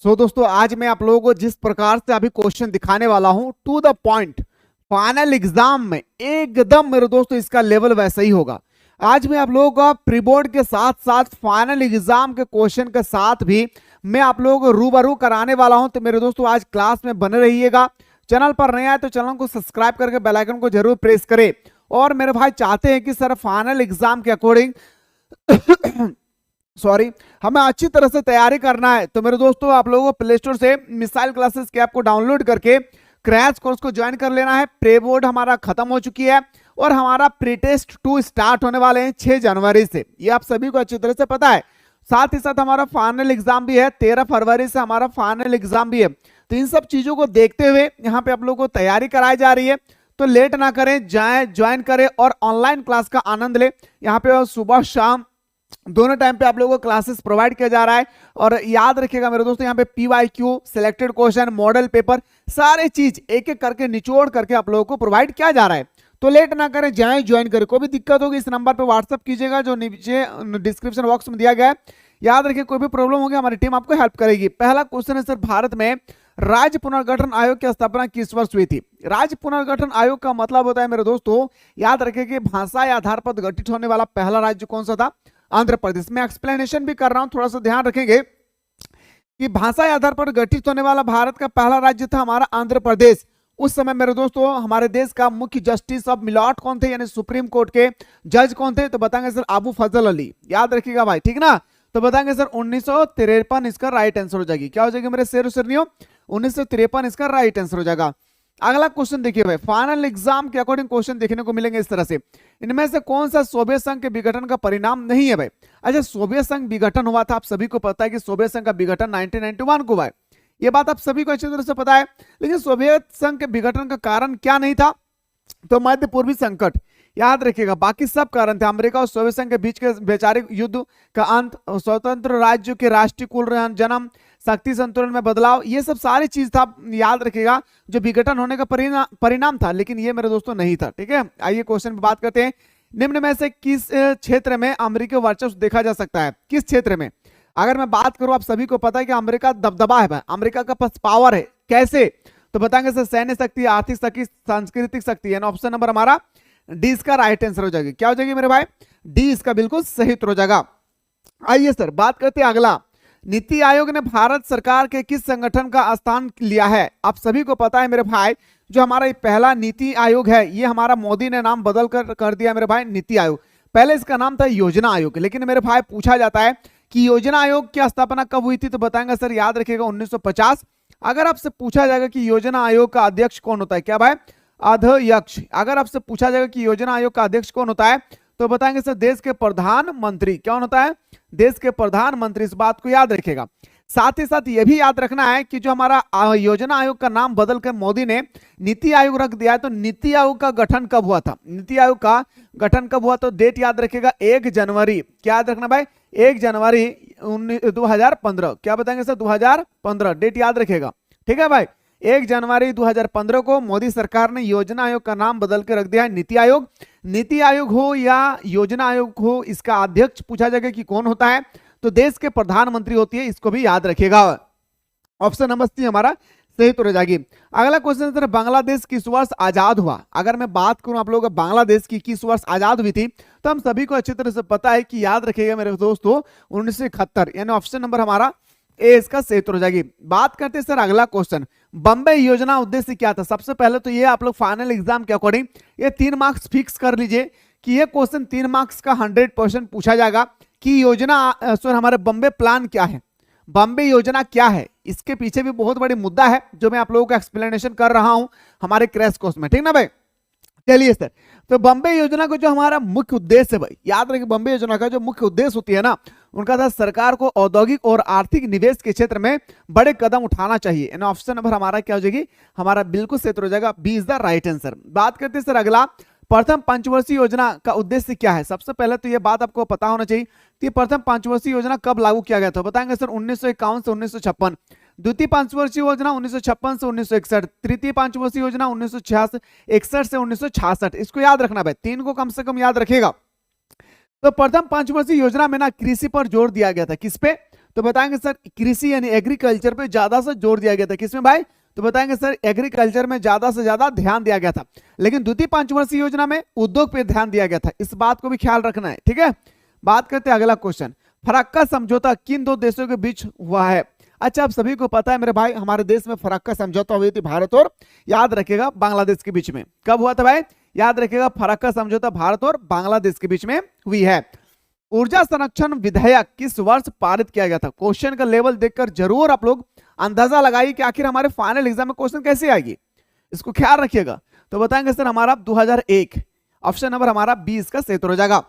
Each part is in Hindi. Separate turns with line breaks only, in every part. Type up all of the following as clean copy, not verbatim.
दोस्तों आज मैं आप लोगों को जिस प्रकार से अभी क्वेश्चन दिखाने वाला हूं to the point final exam में एकदम मेरे दोस्तों इसका लेवल वैसा ही होगा। आज मैं आप लोगों को प्री बोर्ड के साथ साथ फाइनल एग्जाम के क्वेश्चन के साथ भी मैं आप लोगों को रूबरू कराने वाला हूं। तो मेरे दोस्तों आज क्लास में बने रहिएगा। चैनल पर नया है तो चैनल को सब्सक्राइब करके बेल आइकन को जरूर प्रेस करें। और मेरे भाई चाहते हैं कि सर फाइनल एग्जाम के अकॉर्डिंग सॉरी हमें अच्छी तरह से तैयारी करना है, तो मेरे दोस्तों आप लोगों को प्ले स्टोर से मिसाइल क्लासेस के ऐप को डाउनलोड करके क्रैश कोर्स को ज्वाइन कर लेना है। प्री बोर्ड हमारा खत्म हो चुकी है और हमारा प्री टेस्ट 2 स्टार्ट होने वाले हैं 6 जनवरी से, ये आप सभी को अच्छी तरह से पता है। साथ ही साथ हमारा फाइनल एग्जाम भी है 13 फरवरी से हमारा फाइनल एग्जाम भी है। तो इन सब चीजों को देखते हुए यहाँ पे आप लोगों को तैयारी कराई जा रही है, तो लेट ना करें, जाए ज्वाइन करें और ऑनलाइन क्लास का आनंद ले। यहाँ पे सुबह शाम दोनों टाइम पे आप लोगों को क्लासेस प्रोवाइड किया जा रहा है। और याद रखिएगा मेरे दोस्तों यहाँ पे PYQ, selected question, model paper, सारे चीज एक एक करके निचोड़ करके आप लोगों को प्रोवाइड किया जा रहा है। तो लेट ना करें, जाएं ज्वाइन करें। कोई भी दिक्कत होगी इस नंबर पे व्हाट्सअप कीजिएगा जो नीचे डिस्क्रिप्शन बॉक्स में दिया गया है। याद रखिए कोई भी प्रॉब्लम होगी हमारी टीम आपको हेल्प करेगी। पहला क्वेश्चन है सर, भारत में राज्य पुनर्गठन आयोग की स्थापना किस वर्ष हुई थी? राज्य पुनर्गठन आयोग का मतलब होता है मेरे दोस्तों, याद रखिए कि भाषा के आधार पर गठित होने वाला पहला राज्य कौन सा था? आंध्र प्रदेश। में एक्सप्लेनेशन भी कर रहा हूं, थोड़ा सा ध्यान रखेंगे कि भाषा के आधार पर गठित होने वाला भारत का पहला राज्य था हमारा आंध्र प्रदेश। उस समय मेरे दोस्तों हमारे देश का मुख्य जस्टिस ऑफ मिलॉट कौन थे, यानी सुप्रीम कोर्ट के जज कौन थे? तो बताएंगे सर अबू फजल अली। याद रखिएगा भाई, ठीक ना? तो बताएंगे सर 1953 इसका राइट आंसर हो जाएगी। क्या हो जाएगी मेरे शेर शेरनियों? 1953 इसका राइट आंसर हो जाएगा। अगला क्वेश्चन देखिए भाई, फाइनल एग्जाम के अकॉर्डिंग क्वेश्चन देखने को मिलेंगे इस तरह से। इनमें से कौन सा सोवियत संघ के विघटन का परिणाम नहीं है भाई? अच्छा, सोवियत संघ विघटन हुआ था, आप सभी को पता है कि सोवियत संघ का विघटन 1991 को हुआ है, ये बात आप सभी को अच्छी तरह से पता है। लेकिन सोवियत संघ के विघटन का कारण क्या नहीं था? तो मध्य पूर्वी संकट। याद रखिएगा, बाकी सब कारण थे। अमेरिका और सोवियत संघ के बीच के वैचारिक युद्ध का अंत, स्वतंत्र राज्य के राष्ट्रीय कुल जन्म, शक्ति संतुलन में बदलाव, ये सब सारी चीज था, याद रखिएगा, जो विघटन होने का परिणाम था। लेकिन ये मेरे दोस्तों नहीं था। ठीक है, आइए क्वेश्चन पे बात करते हैं। निम्न में से किस क्षेत्र में अमेरिकी वर्चस्व देखा जा सकता है? किस क्षेत्र में? अगर मैं बात करूं, आप सभी को पता है कि अमेरिका दबदबा है, अमेरिका का पास पावर है। कैसे? तो बताएंगे सर सैन्य शक्ति, आर्थिक शक्ति, सांस्कृतिक शक्ति। यानी ऑप्शन नंबर हमारा डी इसका राइट आंसर हो जाएगी। क्या हो जाएगी मेरे भाई? डी इसका बिल्कुल सही उत्तर हो जाएगा। आइए सर बात करते हैं अगला। नीति आयोग ने भारत सरकार के किस संगठन का स्थान लिया है? आप सभी को पता है मेरे भाई, जो हमारा पहला नीति आयोग है, ये हमारा मोदी ने नाम बदल कर दिया मेरे भाई, नीति आयोग। पहले इसका नाम था योजना आयोग। लेकिन मेरे भाई पूछा जाता है कि योजना आयोग की स्थापना कब हुई थी? तो बताएंगे सर, याद रखिएगा 1950। अगर आपसे पूछा जाएगा कि योजना आयोग का अध्यक्ष कौन होता है, क्या भाई? अध्यक्ष। अगर आपसे पूछा जाएगा कि योजना आयोग का अध्यक्ष कौन होता है, तो बताएंगे सर देश के प्रधानमंत्री। क्या होता है? देश के प्रधानमंत्री। इस बात को याद रखिएगा। साथ ही साथ यह भी याद रखना है कि जो हमारा योजना आयोग का नाम बदलकर मोदी ने नीति आयोग रख दिया है, तो नीति आयोग का गठन कब हुआ था? नीति आयोग का गठन कब हुआ? तो डेट याद रखिएगा 1 जनवरी। क्या याद रखना भाई? 1 जनवरी 2015। क्या बताएंगे सर? 2015 डेट याद रखिएगा। ठीक है भाई, 1 जनवरी 2015 को मोदी सरकार ने योजना आयोग का नाम बदल के रख दिया है नीति आयोग। नीति आयोग हो या योजना आयोग हो, इसका अध्यक्ष पूछा जाएगा कि कौन होता है, तो देश के प्रधानमंत्री होती है, इसको भी याद रखिएगा। ऑप्शन नंबर सी हमारा सही उत्तर हो जाएगी। अगला क्वेश्चन सर, बांग्लादेश किस वर्ष आजाद हुआ? अगर मैं बात करूं आप लोगों को बांग्लादेश की किस वर्ष आजाद हुई थी, तो हम सभी को अच्छी तरह से पता है कि याद रखिएगा मेरे दोस्तों 1971। यानी ऑप्शन नंबर हमारा ए इसका सही उत्तर हो जाएगी। बात करते हैं सर अगला क्वेश्चन, बम्बई योजना उद्देश्य क्या था? सबसे पहले तो ये आप लोग फाइनल एग्जाम के अकॉर्डिंग ये 3 मार्क्स फिक्स कर लीजिए कि ये क्वेश्चन 3 मार्क्स का 100% पूछा जाएगा कि योजना सर हमारे बम्बे प्लान क्या है, बम्बे योजना क्या है। इसके पीछे भी बहुत बड़ी मुद्दा है जो मैं आप लोगों को एक्सप्लेनेशन कर रहा हूं हमारे क्रैश कोर्स में। ठीक ना भाई? चलिए सर, तो बम्बे योजना को जो हमारा मुख्य उद्देश्य है भाई, याद रखिए बम्बे योजना का जो मुख्य उद्देश्य होती है ना, उनका था सरकार को औद्योगिक और आर्थिक निवेश के क्षेत्र में बड़े कदम उठाना चाहिए। ऑप्शन नंबर हमारा क्या हो जाएगी? हमारा बिल्कुल सही उत्तर हो जाएगा, B is the right answer. बात करते हैं सर अगला, प्रथम पंचवर्षीय योजना का उद्देश्य क्या है? सबसे पहले तो यह बात आपको पता होना चाहिए कि प्रथम पंचवर्षीय योजना कब लागू किया गया था? बताएंगे सर 1951 से 1956। द्वितीय पंचवर्षीय योजना 1956 से 1961। तृतीय पंचवर्षीय योजना 1961 से 1966। इसको याद रखना भाई, 3 को कम से कम याद रखेगा। तो प्रथम पंचवर्षीय योजना में ना कृषि पर जोर दिया गया था। किस पे? तो बताएंगे सर कृषि यानी एग्रीकल्चर पे ज्यादा से जोर दिया गया था। किसमें भाई? तो बताएंगे सर एग्रीकल्चर में ज्यादा से ज्यादा ध्यान दिया गया था। लेकिन द्वितीय पंचवर्षीय योजना में उद्योग पे ध्यान दिया गया था। इस बात को भी ख्याल रखना है, ठीक है। बात करते हैं अगला क्वेश्चन, फरक्का समझौता किन दो देशों के बीच हुआ है? अच्छा, आप सभी को पता है मेरे भाई, हमारे देश में फरक्का समझौता हुई थी भारत और याद रखेगा बांग्लादेश के बीच में। कब हुआ था भाई? याद रखेगा फरक्का समझौता भारत और बांग्लादेश के बीच में हुई है। ऊर्जा संरक्षण विधेयक किस वर्ष पारित किया गया था? क्वेश्चन का लेवल देखकर जरूर आप लोग अंदाजा लगाइए कि आखिर हमारे फाइनल एग्जाम में क्वेश्चन कैसे आएगी, इसको ख्याल रखिएगा। तो बताएंगे सर हमारा 2001, ऑप्शन नंबर हमारा 20 का सही हो जाएगा।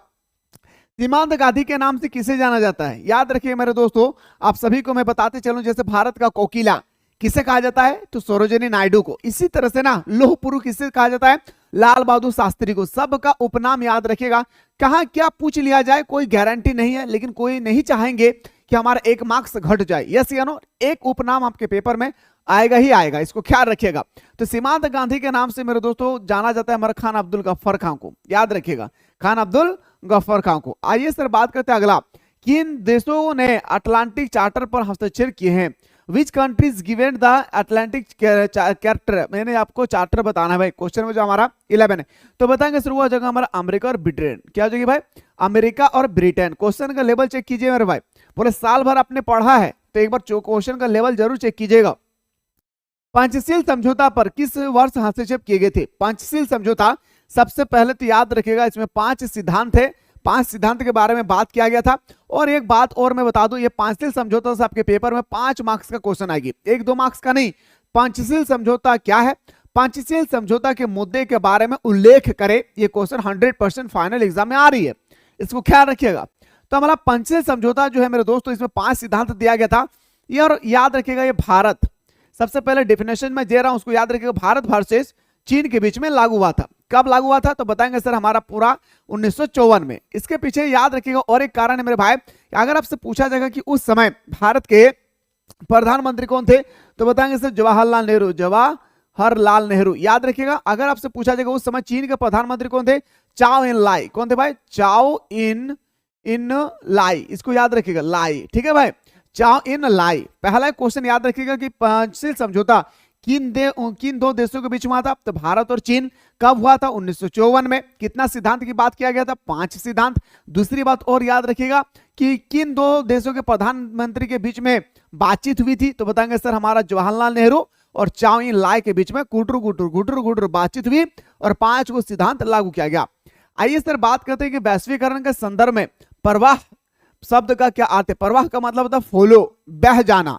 सीमांत गांधी के नाम से किसे जाना जाता है? याद रखिए मेरे दोस्तों, आप सभी को मैं बताते चलूं, जैसे भारत का कोकिला किसे कहा जाता है? तो सरोजिनी नायडू को। इसी तरह से ना लौह पुरुष किसे कहा जाता है? लाल बहादुर शास्त्री को। सबका उपनाम याद रखिएगा। कहां क्या पूछ लिया जाए कोई गारंटी नहीं है, लेकिन कोई नहीं चाहेंगे कि हमारा 1 मार्क्स घट जाए। यस या नो, एक उपनाम आपके पेपर में आएगा ही आएगा, इसको ख्याल रखिएगा। तो सीमांत गांधी के नाम से मेरे दोस्तों जाना जाता है हमारा खान अब्दुल गफ्फार खान को। याद रखिएगा, खान अब्दुल गफ्फार खान को। आइए सर बात करते हैं अगला, किन देशों ने अटलांटिक चार्टर पर हस्ताक्षर किए हैं? Which countries given the Atlantic charter? मैंने आपको चार्टर बताना है भाई, क्वेश्चन में जो हमारा 11 है। तो बताएंगे सर वो जगह हमारा अमेरिका और ब्रिटेन। क्या हो जाएगी भाई? अमेरिका और ब्रिटेन। क्वेश्चन का लेवल चेक कीजिए मेरे भाई, पूरे साल भर आपने पढ़ा है तो एक बार क्वेश्चन का लेवल जरूर चेक कीजिएगा। पंचशील समझौता पर किस वर्ष हस्तक्षेप किए गए थे? पंचशील समझौता सबसे पहले तो याद रखिएगा, इसमें 5 सिद्धांत थे, 5 सिद्धांत के बारे में बात किया गया था। और एक बात और मैं बता दूं, ये पंचशील समझौता से आपके पेपर में 5 मार्क्स का क्वेश्चन आएगी, 1-2 मार्क्स का नहीं। पंचशील समझौता क्या है, पंचशील समझौता के मुद्दे के बारे में उल्लेख करे, ये क्वेश्चन 100% फाइनल एग्जाम में आ रही है, इसको ख्याल रखिएगा। तो हमारा पंचशील समझौता जो है मेरे दोस्तों, इसमें 5 सिद्धांत दिया गया था। ये और याद रखिएगा, ये भारत, सबसे पहले डेफिनेशन में दे रहा हूं उसको याद रखिएगा, भारत वर्सेस चीन के बीच में लागू हुआ था। कब लागू हुआ था? तो बताएंगे सर हमारा पूरा 1954 में। इसके पीछे याद रखिएगा और एक कारण है मेरे भाई, अगर आपसे पूछा जाएगा कि उस समय भारत के प्रधानमंत्री कौन थे, तो बताएंगे सर जवाहरलाल नेहरू, जवाहरलाल नेहरू। याद रखिएगा, अगर आपसे पूछा जाएगा उस समय चीन के प्रधानमंत्री कौन थे, चाओ इन लाई। कौन थे भाई? चाओ इन लाई, इसको याद रखिएगा, लाई, ठीक है भाई, चाओ इन लाई। पहला क्वेश्चन याद रखिएगा कि पंचशील समझौता किन दो देशों के बीच हुआ था? तो भारत और चीन। कब हुआ था? 1954 में। कितना सिद्धांत की बात किया गया था? 5 सिद्धांत। दूसरी बात और याद रखिएगा कि किन 2 देशों के प्रधानमंत्री के बीच में बातचीत हुई थी? तो बताएंगे सर हमारा जवाहरलाल नेहरू और चाओ इन लाई के बीच में गुटर बातचीत हुई और 5 को सिद्धांत लागू किया गया। आइए सर बात करते हैं कि वैश्वीकरण के संदर्भ में प्रवाह शब्द का क्या अर्थ है? प्रवाह का मतलब होता है फॉलो, बह जाना,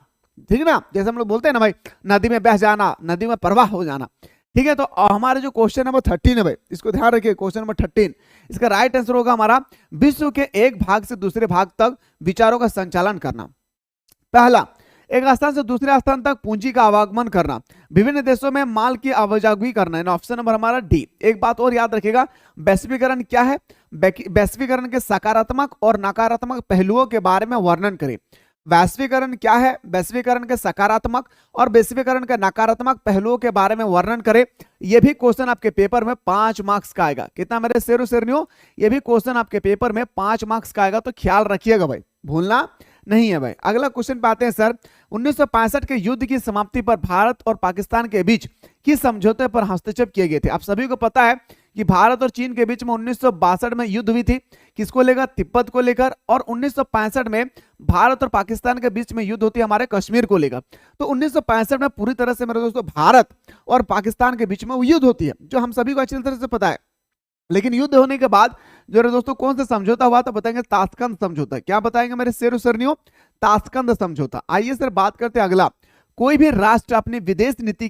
ठीक है ना, जैसे हम लोग बोलते हैं ना भाई, नदी में बह जाना, नदी में प्रवाह हो जाना, ठीक है। तो हमारे जो क्वेश्चन नंबर 13 है भाई, इसको ध्यान रखिए, क्वेश्चन नंबर 13, इसका राइट आंसर होगा हमारा विश्व के एक भाग से दूसरे भाग तक विचारों का संचालन करना। पहला, एक स्थान से दूसरे स्थान तक पूंजी का आवागमन करना, विभिन्न देशों में माल की आवाजाही करना। ऑप्शन नंबर हमारा डी। एक बात और याद रखिएगा, वैश्वीकरण क्या है? वैश्वीकरण के सकारात्मक और नकारात्मक पहलुओं के बारे में वर्णन करें। वैश्वीकरण क्या है? वैश्वीकरण के सकारात्मक और वैश्वीकरण के नकारात्मक पहलुओं के बारे में वर्णन करें। यह भी क्वेश्चन आपके पेपर में 5 मार्क्स का आएगा। कितना मेरे शेरों शेरनियों? ये भी क्वेश्चन आपके पेपर में 5 मार्क्स का आएगा, तो ख्याल रखिएगा भाई, भूलना नहीं है भाई। अगला क्वेश्चन पे आते हैं सर, 1965 के युद्ध की समाप्ति पर भारत और पाकिस्तान के बीच किस समझौते पर हस्तक्षेप किए गए थे? आप सभी को पता है कि भारत और चीन के बीच में 1962 में युद्ध हुई थी, किसको लेकर? तिब्बत को लेकर। और 1965 में भारत और पाकिस्तान के बीच में युद्ध होती है हमारे कश्मीर को लेकर। तो 1965 में पूरी तरह से मेरे दोस्तों भारत और पाकिस्तान के बीच में वो युद्ध होती है, जो हम सभी को अच्छी तरह से पता है। लेकिन युद्ध होने के बाद जो मेरे दोस्तों कौन सा समझौता हुआ? तो बताएंगे ताशकंद समझौता। क्या बताएंगे मेरे शेरों शेरनियों? ताशकंद समझौता। आइए सर बात करते हैं अगला, कोई भी राष्ट्र अपनी विदेश नीति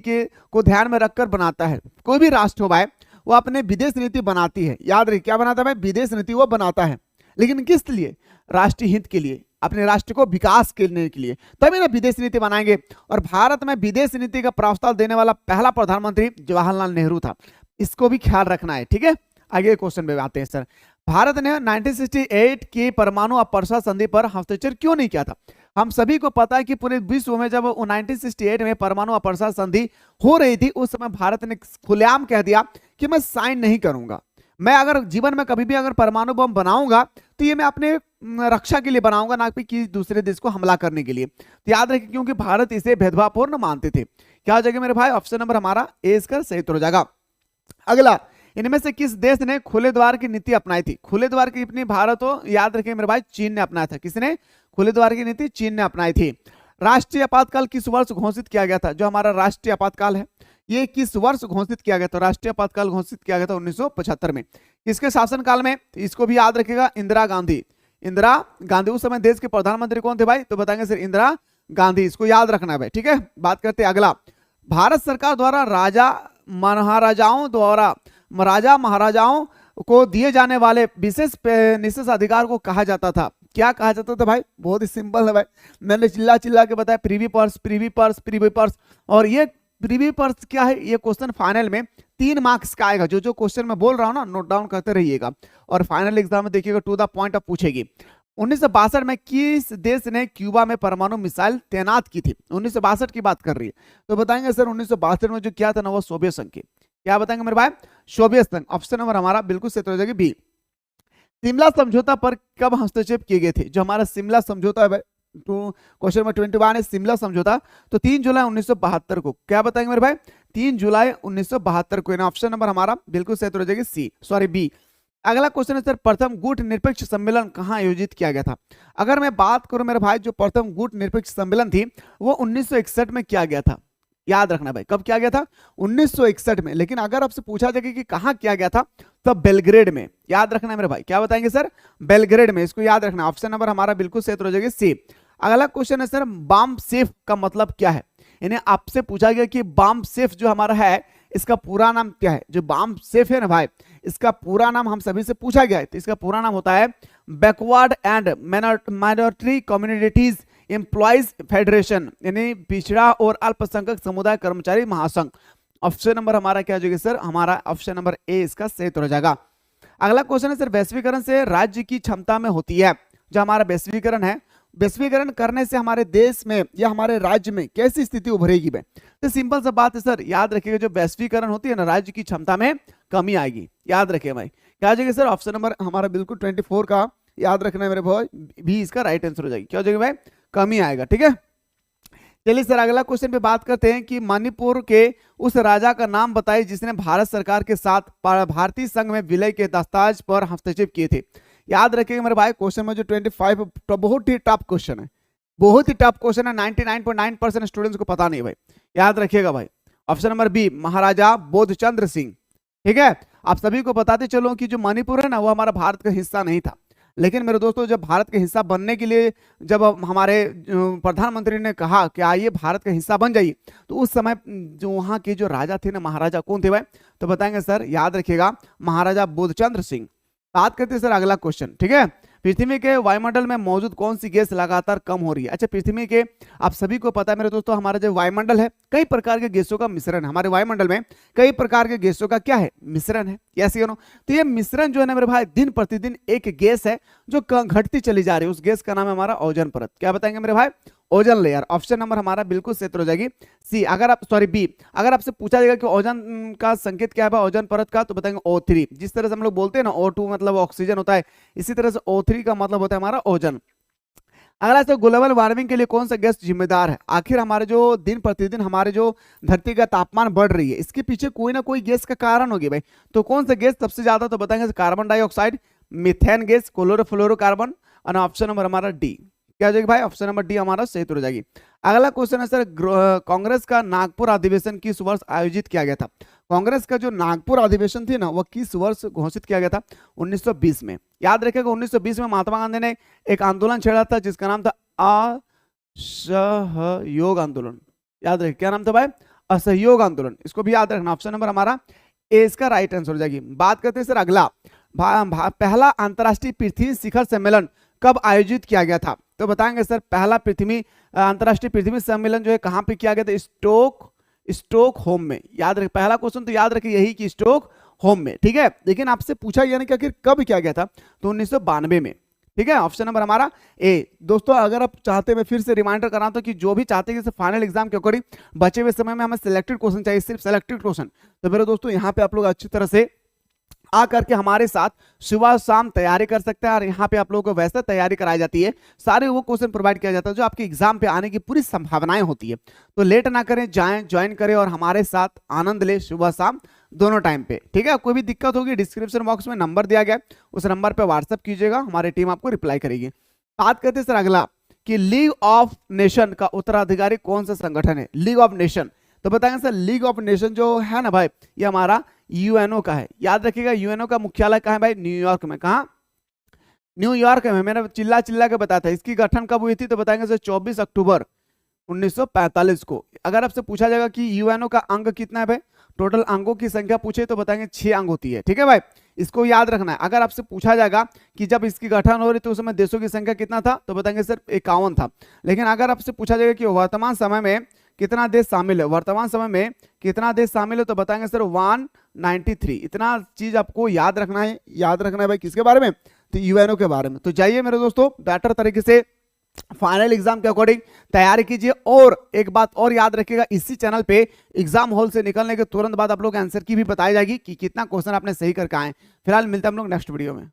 को ध्यान में रखकर बनाता है। कोई भी राष्ट्र हो भाई, वो अपने विदेश नीति बनाती है। याद रखिए, क्या बनाता है भाई? विदेश नीति वो बनाता है, लेकिन किस लिए? राष्ट्रीय हित के लिए, अपने राष्ट्र को विकास करने के लिए, तभी ना विदेश नीति बनाएंगे। और भारत में विदेश नीति का प्रस्ताव देने वाला पहला प्रधानमंत्री जवाहरलाल नेहरू था, इसको भी ख्याल रखना है, ठीक है। आगे क्वेश्चन पे आते हैं सर, भारत ने 1968 की परमाणु अपर्सा संधि पर हस्ताक्षर क्यों नहीं किया था? हम सभी को पता है कि पूरे विश्व में जब 1968 में परमाणु अपर्सा संधि हो रही थी, उस समय भारत ने खुलेआम कह दिया कि मैं साइन नहीं करूंगा। मैं अगर जीवन में कभी भी अगर परमाणु बम बनाऊंगा तो ये मैं अपने रक्षा के लिए बनाऊंगा, ना कि किसी दूसरे देश को हमला करने के लिए। तो याद रखिए क्योंकि भारत इसे भेदभावपूर्ण मानते थे। क्या हो जाएगा मेरे भाई, ऑप्शन नंबर हमारा ए इसका सही उत्तर हो जाएगा। अगला, इनमें से किस देश ने खुले द्वार की नीति अपनाई थी? खुले द्वार की अपनी भारत हो, याद रखिए मेरे भाई, चीन ने अपनाया था। किसने खुले द्वार की नीति? चीन ने अपनाई थी। राष्ट्रीय आपातकाल किस वर्ष घोषित किया गया था? जो हमारा राष्ट्रीय आपातकाल है ये किस वर्ष घोषित किया गया था? राष्ट्रीय आपातकाल घोषित किया गया था 1975 में। किसके शासनकाल में? इसको भी याद रखिएगा, इंदिरा गांधी। इंदिरा गांधी उस समय देश के प्रधानमंत्री कौन थे भाई? तो बताएंगे सर इंदिरा गांधी, इसको याद रखना है भाई, ठीक है। बात करते हैं अगला, भारत सरकार द्वारा राजा महाराजाओं को दिए जाने वाले विशेष निषेधाधिकार को कहा जाता था। क्या कहा जाता था भाई? बहुत ही सिंपल है भाई, मैंने चिल्ला चिल्ला के बताया, प्रीवी पर्स। और ये प्रीवी पर्स क्या है? ये क्वेश्चन फाइनल में 3 मार्क्स का आएगा। जो क्वेश्चन मैं बोल रहा हूँ ना, नोट डाउन करते रहिएगा और फाइनल एग्जाम में देखिएगा टू द पॉइंट ऑफ पूछेगी। 1962 में किस देश ने क्यूबा में परमाणु मिसाइल तैनात की थी? 1962 की बात कर रही है, तो बताएंगे सर 1962 में जो किया था ना वो सोवियत संघ की। क्या बताएंगे मेरे भाई? सोवियत संघ। ऑप्शन नंबर हमारा बिल्कुल सही हो जाएगी बी। शिमला समझौता पर कब हस्तक्षेप किए गए थे? जो हमारा शिमला समझौता है भाई, तो क्वेश्चन नंबर 21 है शिमला समझौता, तो 3 जुलाई 1972 को। क्या बताएंगे मेरे भाई? 3 जुलाई 1972 को। ऑप्शन नंबर हमारा बिल्कुल सही हो जाएगी सी, सॉरी बी। अगला क्वेश्चन है सर, प्रथम गुट निरपेक्ष सम्मेलन कहाँ आयोजित किया गया था? अगर मैं बात करूं मेरे भाई, जो प्रथम गुट निरपेक्ष सम्मेलन थी वो 1961 में किया गया था। याद रखना भाई, कब किया गया था? 1961 में। लेकिन अगर आपसे पूछा जाए कि कहाँ किया गया था, तो बेलग्रेड में। याद रखना है मेरे भाई, क्या बताएंगे सर? बेलग्रेड में, इसको याद रखना। ऑप्शन नंबर हमारा बिल्कुल सही हो जाएगी सी। अगला क्वेश्चन है सर, बॉम्ब सेफ का मतलब क्या है? इन्हें आपसे पूछा गया कि बॉम्ब सेफ जो हमारा है इसका पूरा नाम क्या है? जो बॉम्ब सेफ है ना भाई, इसका पूरा नाम हम सभी से पूछा गया है, तो इसका पूरा नाम होता है backward and minority communities employees federation, यानी पिछड़ा और अल्पसंख्यक समुदाय कर्मचारी महासंघ। ऑप्शन नंबर हमारा क्या हो जाएगा सर? हमारा ऑप्शन नंबर ए इसका सही हो जाएगा। अगला क्वेश्चन है सर, वैश्वीकरण से राज्य की क्षमता में होती है। जो हमारा वैश्वीकरण है, वैश्वीकरण करने से हमारे देश में या हमारे राज्य में कैसी स्थिति उभरेगी भाई? तो सिंपल सा बात है सर, याद रखिएगा, जो वैश्वीकरण होती है ना, राज्य की क्षमता में कमी आएगी। याद रखिए भाई, क्या आ जाएगा सर? ऑप्शन नंबर हमारा बिल्कुल 24 का याद रखना है मेरे भाई, भी इसका राइट आंसर हो जाएगी। क्या हो जाएगा भाई? कमी आएगा, ठीक है। चलिए सर अगला क्वेश्चन पे बात करते हैं कि मणिपुर के उस राजा का नाम बताइए जिसने भारत सरकार के साथ भारतीय संघ में विलय के दस्तावेज पर हस्तक्षेप किए थे। याद रखिएगा मेरे भाई, क्वेश्चन में जो 25 तो बहुत ही टफ क्वेश्चन है, बहुत ही टफ क्वेश्चन है। 99.9% स्टूडेंट्स को पता नहीं भाई, याद रखिएगा भाई। ऑप्शन नंबर बी, महाराजा बोधचंद्र सिंह, ठीक है। आप सभी को बताते चलो कि जो मणिपुर है ना, वो हमारा भारत का हिस्सा नहीं था। लेकिन मेरे दोस्तों, जब भारत के हिस्सा बनने के लिए जब हमारे प्रधानमंत्री ने कहा कि आइए भारत का हिस्सा बन जाइए, तो उस समय जो वहाँ के जो राजा थे ना, महाराजा कौन थे भाई? तो बताएंगे सर, याद रखिएगा, महाराजा बोधचंद्र सिंह। बात करते हैं सर अगला क्वेश्चन, ठीक है। पृथ्वी के वायुमंडल में मौजूद कौन सी गैस लगातार कम हो रही है? अच्छा, पृथ्वी के आप सभी को पता है मेरे दोस्तों, हमारा जो वायुमंडल है कई प्रकार के गैसों का मिश्रण है। हमारे वायुमंडल में कई प्रकार के गैसों का क्या है? मिश्रण है। यस या नो? तो ये मिश्रण जो है ना मेरे भाई, दिन प्रतिदिन एक गैस है जो घटती चली जा रही है। उस गैस का नाम है हमारा ओजोन परत। क्या बताएंगे मेरे भाई? Ozone layer. ऑप्शन नंबर हमारा बिल्कुल सही हो जाएगी सी। अगर आप सॉरी बी, अगर आपसे पूछा जाएगा कि ओजोन का संकेत क्या है ओजोन परत का, तो बताएंगे O3। जिस तरह से हम लोग बोलते हैं ना, O2 मतलब ऑक्सीजन होता है, इसी तरह से O3 का मतलब होता है हमारा ओजोन। अगला तो ग्लोबल वार्मिंग के लिए कौन सा गैस जिम्मेदार है? आखिर हमारे जो दिन प्रतिदिन हमारे जो धरती का तापमान बढ़ रही है, इसके पीछे कोई ना कोई गैस का कारण होगी भाई। तो कौन सा गैस सबसे ज्यादा? तो बताएंगे carbon dioxide, methane gas, chlorofluorocarbon. और ऑप्शन नंबर हमारा डी। क्या हो जाएगी भाई? ऑप्शन नंबर डी हमारा सही हो जाएगी। अगला क्वेश्चन है सर, कांग्रेस का नागपुर अधिवेशन किस वर्ष आयोजित किया गया था? कांग्रेस का जो नागपुर अधिवेशन थी ना, वह किस वर्ष घोषित किया गया था? 1920 में। याद रखेगा, 1920 में महात्मा गांधी ने एक आंदोलन छेड़ा था जिसका नाम था असहयोग आंदोलन। याद रखे, क्या नाम था भाई? असहयोग आंदोलन। इसको भी याद रखना। ऑप्शन नंबर हमारा ए इसका राइट आंसर हो जाएगी। बात करते हैं सर अगला, पहला अंतरराष्ट्रीय पृथ्वी शिखर सम्मेलन कब आयोजित किया गया था? तो बताएंगे सर, पहला अंतरराष्ट्रीय पृथ्वी सम्मेलन जो है कहां पे किया गया था? स्टोक होम में। याद रखे, पहला क्वेश्चन तो याद रखिए यही कि स्टोक होम में, ठीक है। लेकिन आपसे पूछा यानी कि आखिर कब किया गया था? तो 1992 में, ठीक है। ऑप्शन नंबर हमारा ए। दोस्तों अगर आप चाहते, मैं फिर से रिमाइंडर कराता हूं कि जो भी चाहते हैं कि फाइनल एग्जाम के अकॉर्डिंग बचे हुए समय में हमें सिलेक्टेड क्वेश्चन चाहिए, सिर्फ सिलेक्टेड क्वेश्चन, तो मेरे दोस्तों यहाँ पे आप लोग अच्छी तरह से आ करके हमारे साथ सुबह शाम तैयारी कर सकते हैं। और यहाँ पे आप लोगों को वैसे तैयारी कराई जाती है, सारे वो क्वेश्चन प्रोवाइड किया जाता है जो आपके एग्जाम पे आने की पूरी संभावनाएं होती है। तो लेट ना करें, जाएं, ज्वाइन करें और हमारे साथ आनंद ले सुबह शाम दोनों टाइम पे। ठीक है, कोई भी दिक्कत होगी डिस्क्रिप्शन बॉक्स में नंबर दिया गया, उस नंबर पे व्हाट्सएप कीजिएगा, हमारी टीम आपको रिप्लाई करेगी। बात करते हैं सर अगला कि लीग ऑफ नेशन का उत्तराधिकारी कौन सा संगठन है। लीग ऑफ नेशन, तो बताएंगे सर लीग ऑफ नेशन जो है ना भाई, ये हमारा यूएनओ का है। याद रखिएगा यूएनओ का मुख्यालय कहाँ है भाई, न्यूयॉर्क में। कहाँ, न्यूयॉर्क में। मैंने चिल्ला चिल्ला के बताया था। इसकी गठन कब हुई थी, तो बताएंगे सर 24 अक्टूबर 1945 को। अगर आपसे पूछा जाएगा कि यूएनओ का अंग कितना है भाई, टोटल अंगों की संख्या पूछे तो बताएंगे 6 अंग होती है। ठीक है भाई, इसको याद रखना है। अगर आपसे पूछा जाएगा कि जब इसकी गठन हो रही तो उस समय देशों की संख्या कितना था, तो बताएंगे सर 51 था। लेकिन अगर आपसे पूछा जाएगा कि वर्तमान समय में कितना देश शामिल है, वर्तमान समय में कितना देश शामिल है, तो बताएंगे सर 193। इतना चीज आपको याद रखना है। याद रखना है भाई किसके बारे में, तो यूएनओ के बारे में। तो जाइए मेरे दोस्तों बेटर तरीके से फाइनल एग्जाम के अकॉर्डिंग तैयारी कीजिए। और एक बात और याद रखिएगा, इसी चैनल पे एग्जाम हॉल से निकलने के तुरंत बाद आप लोग आंसर की भी बताई जाएगी कि कितना क्वेश्चन आपने सही करके आए। फिलहाल मिलते हैं हम लोग नेक्स्ट वीडियो में।